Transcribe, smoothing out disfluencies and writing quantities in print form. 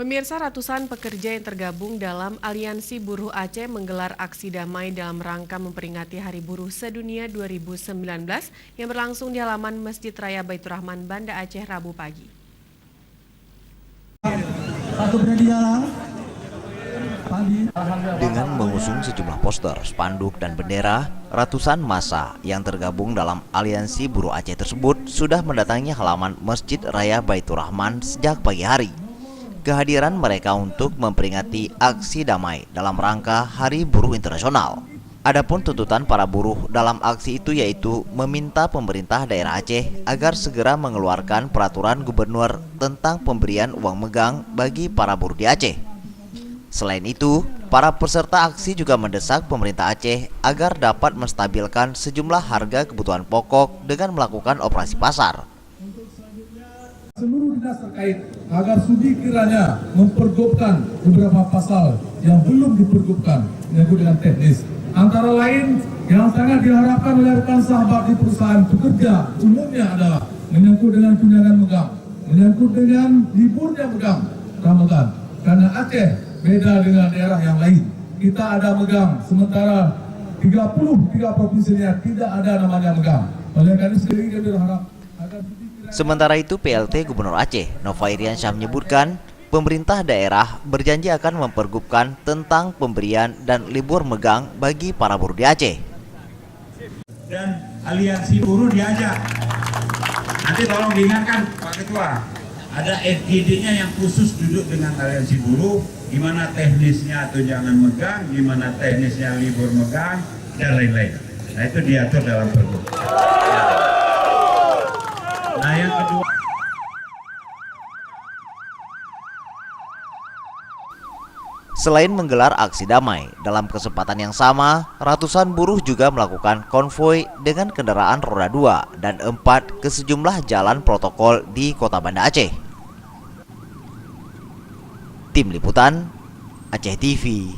Pemirsa, ratusan pekerja yang tergabung dalam Aliansi Buruh Aceh menggelar aksi damai dalam rangka memperingati Hari Buruh Sedunia 2019 yang berlangsung di halaman Masjid Raya Baitur Rahman, Banda Aceh, Rabu pagi. Dengan mengusung sejumlah poster, spanduk, dan bendera, ratusan massa yang tergabung dalam Aliansi Buruh Aceh tersebut sudah mendatangi halaman Masjid Raya Baitur Rahman sejak pagi hari. Kehadiran mereka untuk memperingati aksi damai dalam rangka Hari Buruh Internasional. Adapun tuntutan para buruh dalam aksi itu yaitu meminta pemerintah daerah Aceh agar segera mengeluarkan peraturan gubernur tentang pemberian uang megang bagi para buruh di Aceh. Selain itu, para peserta aksi juga mendesak pemerintah Aceh agar dapat menstabilkan sejumlah harga kebutuhan pokok dengan melakukan operasi pasar. Seluruh dinas terkait agar sudi kiranya mempergubkan beberapa pasal yang belum dipergubkan menyangkut dengan teknis. Antara lain yang sangat diharapkan oleh rekan sahabat di perusahaan pekerja umumnya adalah menyangkut dengan tunjangan megang, menyangkut dengan liburnya megang Ramadan. Karena Aceh beda dengan daerah yang lain. Kita ada megang, sementara 33 provinsinya tidak ada namanya megang. Oleh karena itu kita berharap agar Sementara itu, PLT Gubernur Aceh, Nova Iriansyah menyebutkan, pemerintah daerah berjanji akan mempergubkan tentang pemberian dan libur megang bagi para buruh di Aceh. Dan aliansi buruh diajak. Nanti tolong diingatkan Pak Ketua, ada FGD-nya yang khusus duduk dengan aliansi buruh, gimana teknisnya tunjangan megang, gimana teknisnya libur megang, dan lain-lain. Nah itu diatur dalam pergub. Nah yang kedua, selain menggelar aksi damai, dalam kesempatan yang sama, ratusan buruh juga melakukan konvoi dengan kendaraan roda 2 dan 4 ke sejumlah jalan protokol di Kota Banda Aceh. Tim Liputan, Aceh TV.